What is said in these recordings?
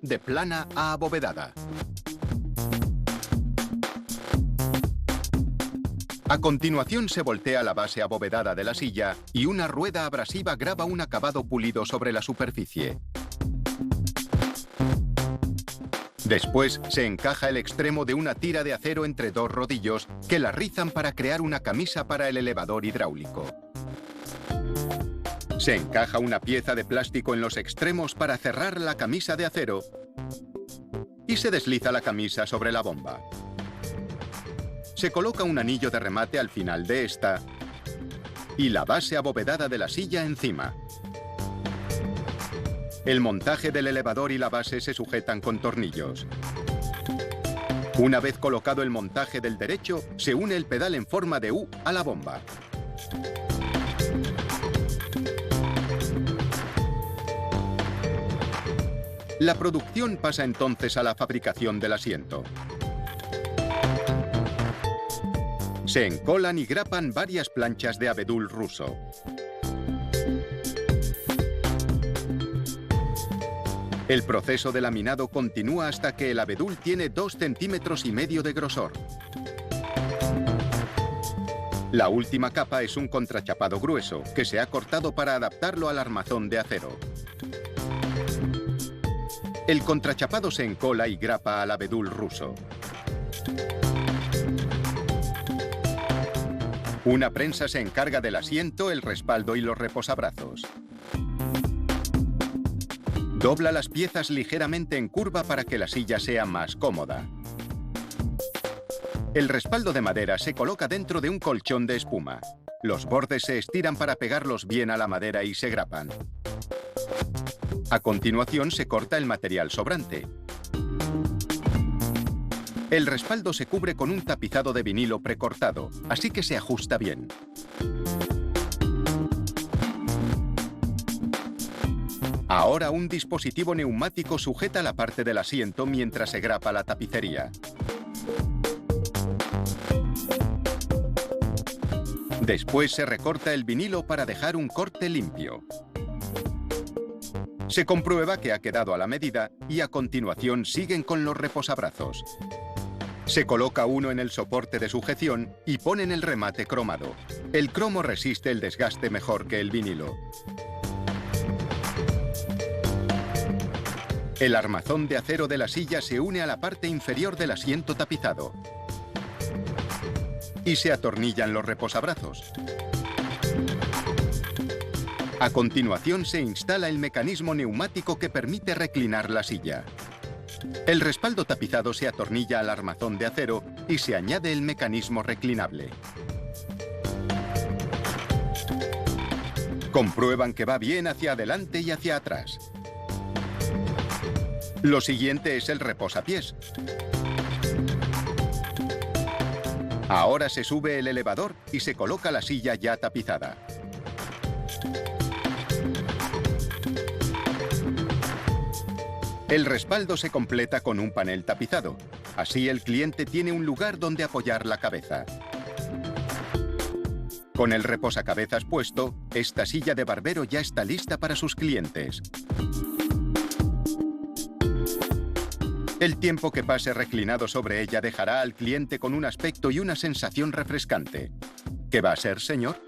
de plana a abovedada. A continuación se voltea la base abovedada de la silla y una rueda abrasiva graba un acabado pulido sobre la superficie. Después se encaja el extremo de una tira de acero entre dos rodillos que la rizan para crear una camisa para el elevador hidráulico. Se encaja una pieza de plástico en los extremos para cerrar la camisa de acero y se desliza la camisa sobre la bomba. Se coloca un anillo de remate al final de esta y la base abovedada de la silla encima. El montaje del elevador y la base se sujetan con tornillos. Una vez colocado el montaje del derecho, se une el pedal en forma de U a la bomba. La producción pasa entonces a la fabricación del asiento. Se encolan y grapan varias planchas de abedul ruso. El proceso de laminado continúa hasta que el abedul tiene 2,5 centímetros de grosor. La última capa es un contrachapado grueso, que se ha cortado para adaptarlo al armazón de acero. El contrachapado se encola y grapa al abedul ruso. Una prensa se encarga del asiento, el respaldo y los reposabrazos. Dobla las piezas ligeramente en curva para que la silla sea más cómoda. El respaldo de madera se coloca dentro de un colchón de espuma. Los bordes se estiran para pegarlos bien a la madera y se grapan. A continuación se corta el material sobrante. El respaldo se cubre con un tapizado de vinilo precortado, así que se ajusta bien. Ahora un dispositivo neumático sujeta la parte del asiento mientras se grapa la tapicería. Después se recorta el vinilo para dejar un corte limpio. Se comprueba que ha quedado a la medida y a continuación siguen con los reposabrazos. Se coloca uno en el soporte de sujeción y ponen el remate cromado. El cromo resiste el desgaste mejor que el vinilo. El armazón de acero de la silla se une a la parte inferior del asiento tapizado. Y se atornillan los reposabrazos. A continuación se instala el mecanismo neumático que permite reclinar la silla. El respaldo tapizado se atornilla al armazón de acero y se añade el mecanismo reclinable. Comprueban que va bien hacia adelante y hacia atrás. Lo siguiente es el reposapiés. Ahora se sube el elevador y se coloca la silla ya tapizada. El respaldo se completa con un panel tapizado. Así el cliente tiene un lugar donde apoyar la cabeza. Con el reposacabezas puesto, esta silla de barbero ya está lista para sus clientes. El tiempo que pase reclinado sobre ella dejará al cliente con un aspecto y una sensación refrescante. ¿Qué va a ser, señor?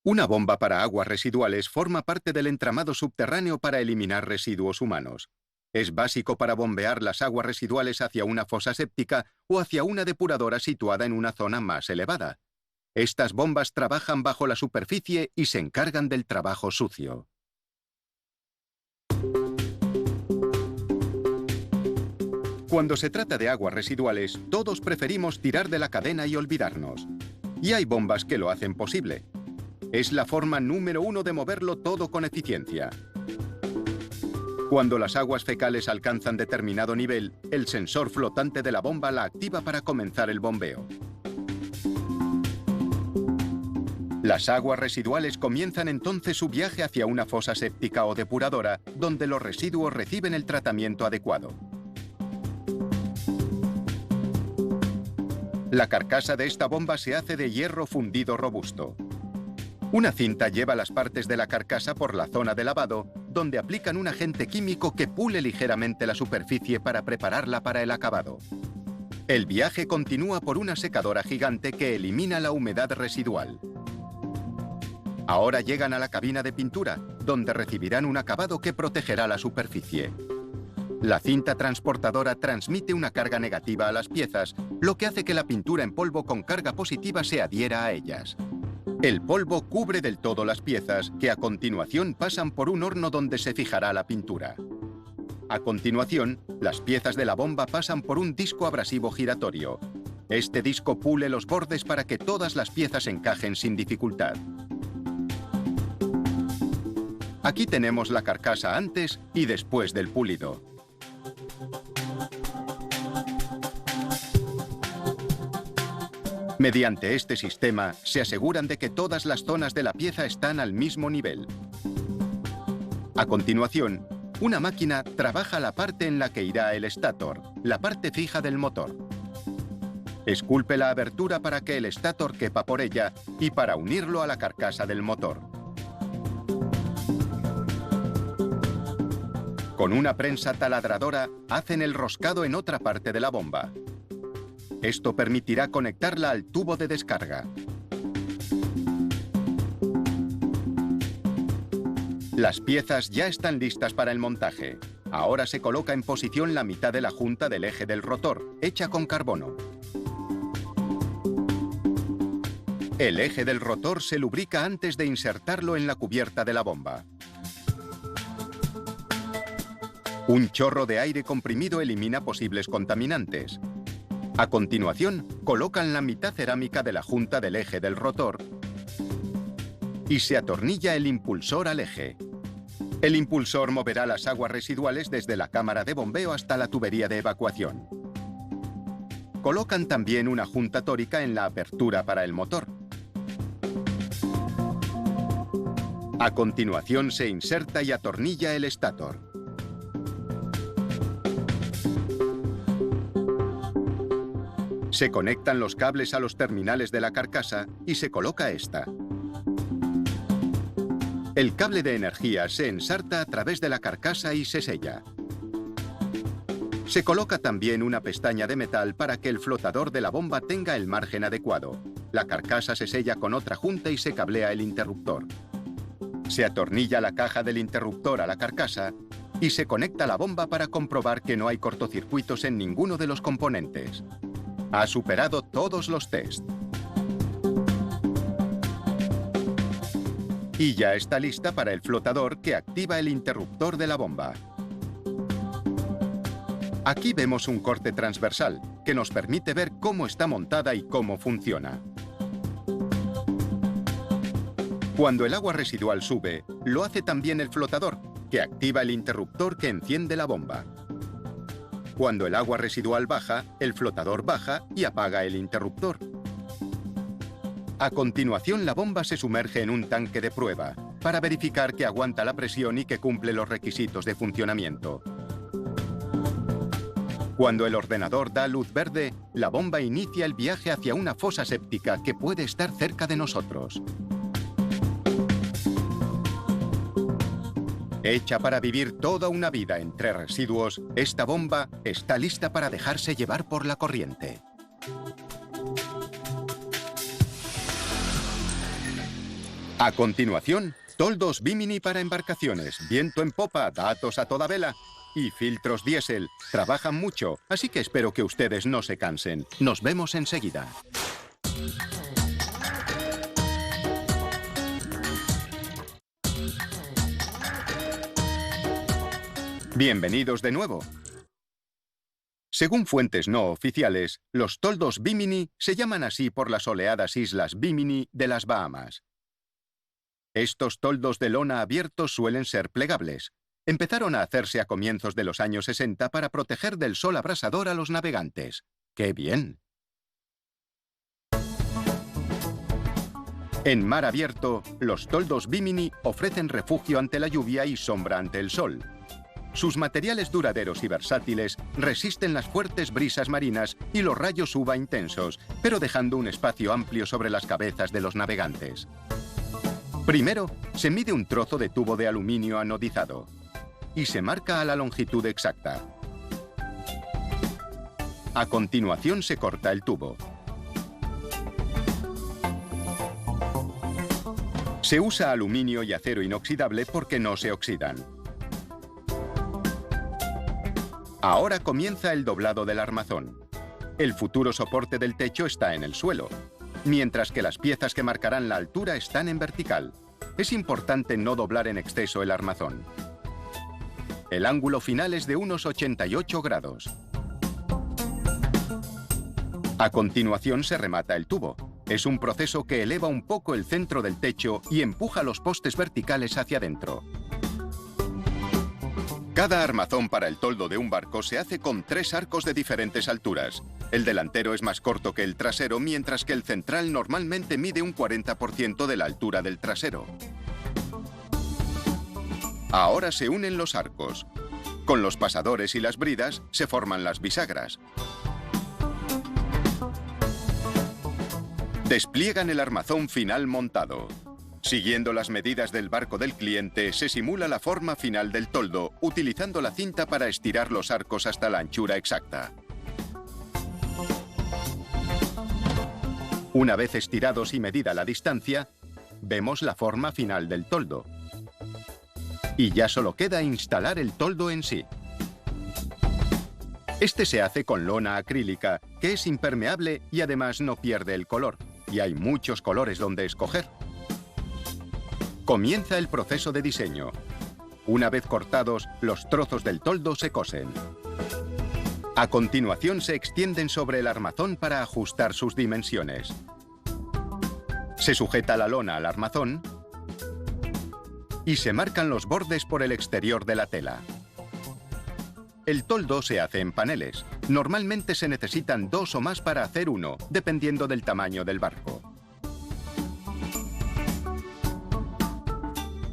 Una bomba para aguas residuales forma parte del entramado subterráneo para eliminar residuos humanos. Es básico para bombear las aguas residuales hacia una fosa séptica o hacia una depuradora situada en una zona más elevada. Estas bombas trabajan bajo la superficie y se encargan del trabajo sucio. Cuando se trata de aguas residuales, todos preferimos tirar de la cadena y olvidarnos. Y hay bombas que lo hacen posible. Es la forma número 1 de moverlo todo con eficiencia. Cuando las aguas fecales alcanzan determinado nivel, el sensor flotante de la bomba la activa para comenzar el bombeo. Las aguas residuales comienzan entonces su viaje hacia una fosa séptica o depuradora, donde los residuos reciben el tratamiento adecuado. La carcasa de esta bomba se hace de hierro fundido robusto. Una cinta lleva las partes de la carcasa por la zona de lavado, donde aplican un agente químico que pule ligeramente la superficie para prepararla para el acabado. El viaje continúa por una secadora gigante que elimina la humedad residual. Ahora llegan a la cabina de pintura, donde recibirán un acabado que protegerá la superficie. La cinta transportadora transmite una carga negativa a las piezas, lo que hace que la pintura en polvo con carga positiva se adhiera a ellas. El polvo cubre del todo las piezas, que a continuación pasan por un horno donde se fijará la pintura. A continuación, las piezas de la bomba pasan por un disco abrasivo giratorio. Este disco pule los bordes para que todas las piezas encajen sin dificultad. Aquí tenemos la carcasa antes y después del pulido. Mediante este sistema, se aseguran de que todas las zonas de la pieza están al mismo nivel. A continuación, una máquina trabaja la parte en la que irá el estator, la parte fija del motor. Esculpe la abertura para que el estator quepa por ella y para unirlo a la carcasa del motor. Con una prensa taladradora, hacen el roscado en otra parte de la bomba. Esto permitirá conectarla al tubo de descarga. Las piezas ya están listas para el montaje. Ahora se coloca en posición la mitad de la junta del eje del rotor, hecha con carbono. El eje del rotor se lubrica antes de insertarlo en la cubierta de la bomba. Un chorro de aire comprimido elimina posibles contaminantes. A continuación, colocan la mitad cerámica de la junta del eje del rotor y se atornilla el impulsor al eje. El impulsor moverá las aguas residuales desde la cámara de bombeo hasta la tubería de evacuación. Colocan también una junta tórica en la apertura para el motor. A continuación se inserta y atornilla el estator. Se conectan los cables a los terminales de la carcasa y se coloca esta. El cable de energía se ensarta a través de la carcasa y se sella. Se coloca también una pestaña de metal para que el flotador de la bomba tenga el margen adecuado. La carcasa se sella con otra junta y se cablea el interruptor. Se atornilla la caja del interruptor a la carcasa y se conecta la bomba para comprobar que no hay cortocircuitos en ninguno de los componentes. Ha superado todos los tests. Y ya está lista para el flotador que activa el interruptor de la bomba. Aquí vemos un corte transversal que nos permite ver cómo está montada y cómo funciona. Cuando el agua residual sube, lo hace también el flotador, que activa el interruptor que enciende la bomba. Cuando el agua residual baja, el flotador baja y apaga el interruptor. A continuación, la bomba se sumerge en un tanque de prueba para verificar que aguanta la presión y que cumple los requisitos de funcionamiento. Cuando el ordenador da luz verde, la bomba inicia el viaje hacia una fosa séptica que puede estar cerca de nosotros. Hecha para vivir toda una vida entre residuos, esta bomba está lista para dejarse llevar por la corriente. A continuación, toldos Bimini para embarcaciones, viento en popa, datos a toda vela y filtros diésel. Trabajan mucho, así que espero que ustedes no se cansen. Nos vemos enseguida. Bienvenidos de nuevo. Según fuentes no oficiales, los toldos Bimini se llaman así por las soleadas islas Bimini de las Bahamas. Estos toldos de lona abiertos suelen ser plegables. Empezaron a hacerse a comienzos de los años 60 para proteger del sol abrasador a los navegantes. ¡Qué bien! En mar abierto, los toldos Bimini ofrecen refugio ante la lluvia y sombra ante el sol. Sus materiales duraderos y versátiles resisten las fuertes brisas marinas y los rayos UVA intensos, pero dejando un espacio amplio sobre las cabezas de los navegantes. Primero, se mide un trozo de tubo de aluminio anodizado y se marca a la longitud exacta. A continuación se corta el tubo. Se usa aluminio y acero inoxidable porque no se oxidan. Ahora comienza el doblado del armazón. El futuro soporte del techo está en el suelo, mientras que las piezas que marcarán la altura están en vertical. Es importante no doblar en exceso el armazón. El ángulo final es de unos 88 grados. A continuación se remata el tubo. Es un proceso que eleva un poco el centro del techo y empuja los postes verticales hacia adentro. Cada armazón para el toldo de un barco se hace con 3 arcos de diferentes alturas. El delantero es más corto que el trasero, mientras que el central normalmente mide un 40% de la altura del trasero. Ahora se unen los arcos. Con los pasadores y las bridas se forman las bisagras. Despliegan el armazón final montado. Siguiendo las medidas del barco del cliente, se simula la forma final del toldo, utilizando la cinta para estirar los arcos hasta la anchura exacta. Una vez estirados y medida la distancia, vemos la forma final del toldo. Y ya solo queda instalar el toldo en sí. Este se hace con lona acrílica, que es impermeable y además no pierde el color. Y hay muchos colores donde escoger. Comienza el proceso de diseño. Una vez cortados, los trozos del toldo se cosen. A continuación se extienden sobre el armazón para ajustar sus dimensiones. Se sujeta la lona al armazón y se marcan los bordes por el exterior de la tela. El toldo se hace en paneles. Normalmente se necesitan 2 o más para hacer uno, dependiendo del tamaño del barco.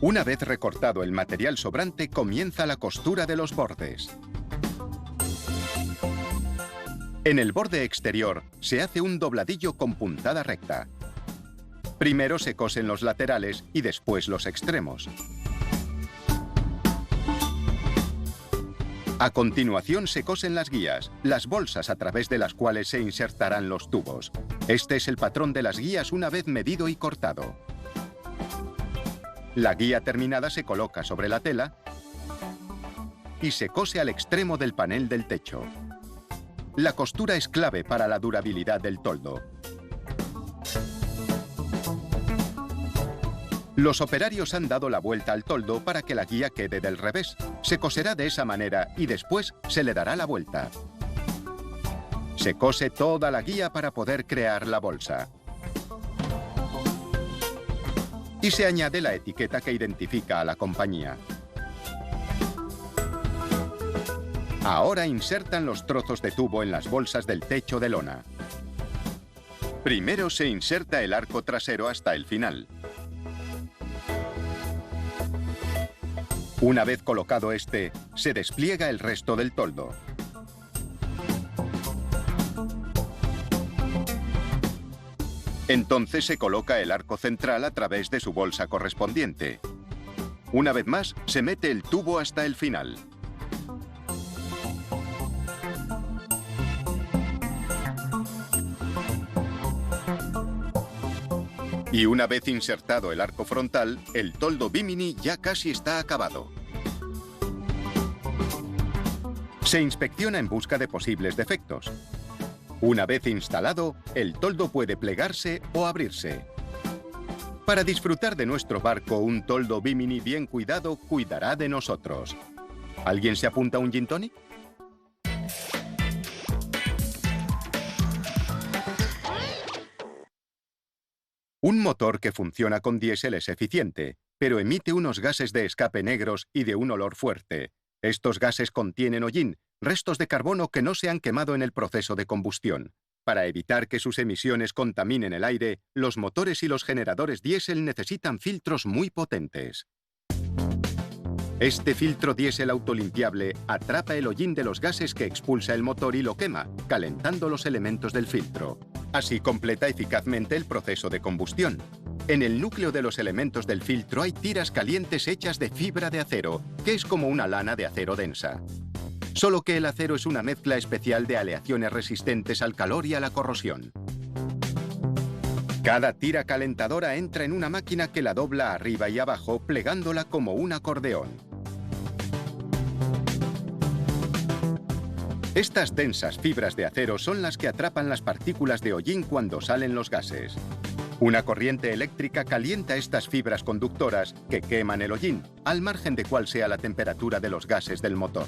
Una vez recortado el material sobrante, comienza la costura de los bordes. En el borde exterior se hace un dobladillo con puntada recta. Primero se cosen los laterales y después los extremos. A continuación se cosen las guías, las bolsas a través de las cuales se insertarán los tubos. Este es el patrón de las guías una vez medido y cortado. La guía terminada se coloca sobre la tela y se cose al extremo del panel del techo. La costura es clave para la durabilidad del toldo. Los operarios han dado la vuelta al toldo para que la guía quede del revés. Se coserá de esa manera y después se le dará la vuelta. Se cose toda la guía para poder crear la bolsa. Y se añade la etiqueta que identifica a la compañía. Ahora insertan los trozos de tubo en las bolsas del techo de lona. Primero se inserta el arco trasero hasta el final. Una vez colocado este, se despliega el resto del toldo. Entonces se coloca el arco central a través de su bolsa correspondiente. Una vez más, se mete el tubo hasta el final. Y una vez insertado el arco frontal, el toldo Bimini ya casi está acabado. Se inspecciona en busca de posibles defectos. Una vez instalado, el toldo puede plegarse o abrirse. Para disfrutar de nuestro barco, un toldo Bimini bien cuidado cuidará de nosotros. ¿Alguien se apunta a un gin tonic? Un motor que funciona con diésel es eficiente, pero emite unos gases de escape negros y de un olor fuerte. Estos gases contienen hollín, restos de carbono que no se han quemado en el proceso de combustión. Para evitar que sus emisiones contaminen el aire, los motores y los generadores diésel necesitan filtros muy potentes. Este filtro diésel autolimpiable atrapa el hollín de los gases que expulsa el motor y lo quema, calentando los elementos del filtro. Así completa eficazmente el proceso de combustión. En el núcleo de los elementos del filtro hay tiras calientes hechas de fibra de acero, que es como una lana de acero densa. Solo que el acero es una mezcla especial de aleaciones resistentes al calor y a la corrosión. Cada tira calentadora entra en una máquina que la dobla arriba y abajo, plegándola como un acordeón. Estas densas fibras de acero son las que atrapan las partículas de hollín cuando salen los gases. Una corriente eléctrica calienta estas fibras conductoras que queman el hollín, al margen de cuál sea la temperatura de los gases del motor.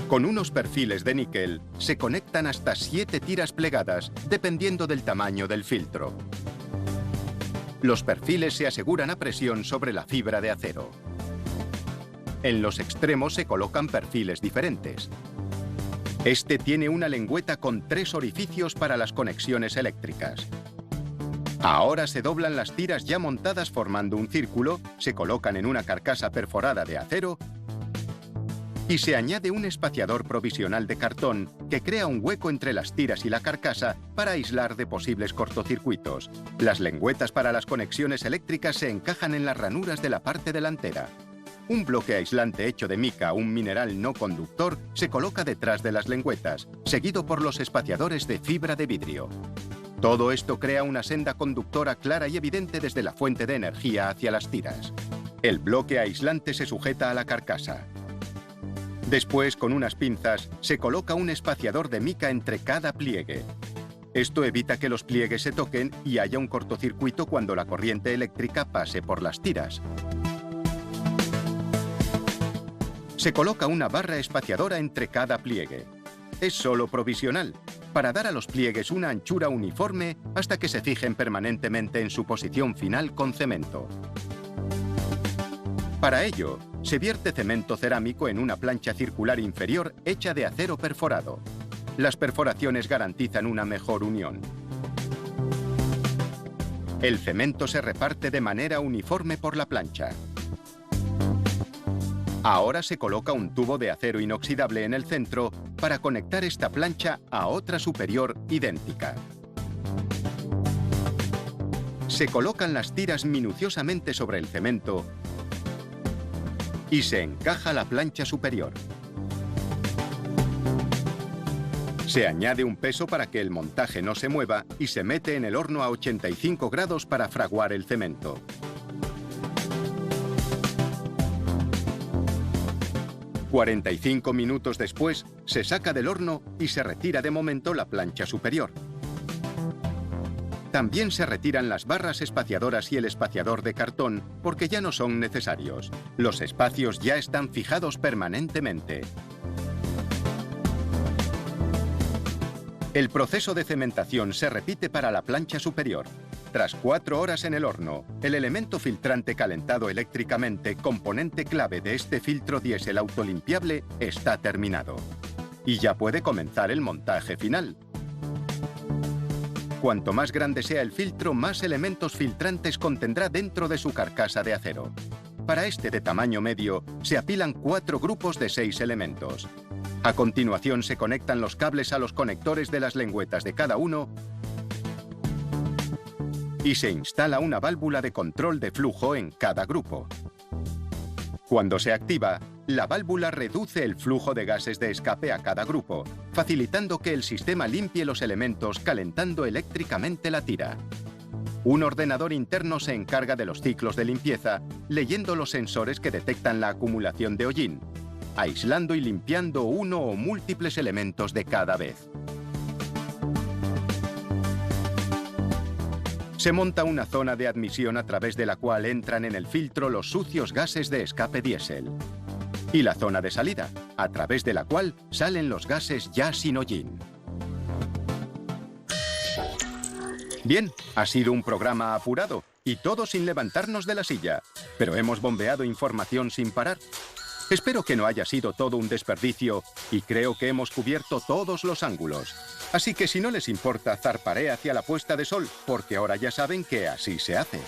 Con unos perfiles de níquel se conectan hasta 7 tiras plegadas, dependiendo del tamaño del filtro. Los perfiles se aseguran a presión sobre la fibra de acero. En los extremos se colocan perfiles diferentes. Este tiene una lengüeta con 3 orificios para las conexiones eléctricas. Ahora se doblan las tiras ya montadas formando un círculo, se colocan en una carcasa perforada de acero y se añade un espaciador provisional de cartón que crea un hueco entre las tiras y la carcasa para aislar de posibles cortocircuitos. Las lengüetas para las conexiones eléctricas se encajan en las ranuras de la parte delantera. Un bloque aislante hecho de mica, un mineral no conductor, se coloca detrás de las lengüetas, seguido por los espaciadores de fibra de vidrio. Todo esto crea una senda conductora clara y evidente desde la fuente de energía hacia las tiras. El bloque aislante se sujeta a la carcasa. Después, con unas pinzas, se coloca un espaciador de mica entre cada pliegue. Esto evita que los pliegues se toquen y haya un cortocircuito cuando la corriente eléctrica pase por las tiras. Se coloca una barra espaciadora entre cada pliegue. Es solo provisional, para dar a los pliegues una anchura uniforme hasta que se fijen permanentemente en su posición final con cemento. Para ello, se vierte cemento cerámico en una plancha circular inferior hecha de acero perforado. Las perforaciones garantizan una mejor unión. El cemento se reparte de manera uniforme por la plancha. Ahora se coloca un tubo de acero inoxidable en el centro para conectar esta plancha a otra superior idéntica. Se colocan las tiras minuciosamente sobre el cemento y se encaja la plancha superior. Se añade un peso para que el montaje no se mueva y se mete en el horno a 85 grados para fraguar el cemento. «45 minutos después, se saca del horno y se retira de momento la plancha superior. También se retiran las barras espaciadoras y el espaciador de cartón porque ya no son necesarios. Los espacios ya están fijados permanentemente. El proceso de cementación se repite para la plancha superior. Tras 4 horas en el horno, el elemento filtrante calentado eléctricamente, componente clave de este filtro diésel autolimpiable, está terminado. Y ya puede comenzar el montaje final. Cuanto más grande sea el filtro, más elementos filtrantes contendrá dentro de su carcasa de acero. Para este de tamaño medio, se apilan 4 grupos de 6 elementos. A continuación se conectan los cables a los conectores de las lengüetas de cada uno y se instala una válvula de control de flujo en cada grupo. Cuando se activa, la válvula reduce el flujo de gases de escape a cada grupo, facilitando que el sistema limpie los elementos calentando eléctricamente la tira. Un ordenador interno se encarga de los ciclos de limpieza, leyendo los sensores que detectan la acumulación de hollín, aislando y limpiando uno o múltiples elementos de cada vez. Se monta una zona de admisión a través de la cual entran en el filtro los sucios gases de escape diésel. Y la zona de salida, a través de la cual salen los gases ya sin hollín. Bien, ha sido un programa apurado y todo sin levantarnos de la silla, pero hemos bombeado información sin parar. Espero que no haya sido todo un desperdicio y creo que hemos cubierto todos los ángulos. Así que si no les importa, zarparé hacia la puesta de sol, porque ahora ya saben que así se hace.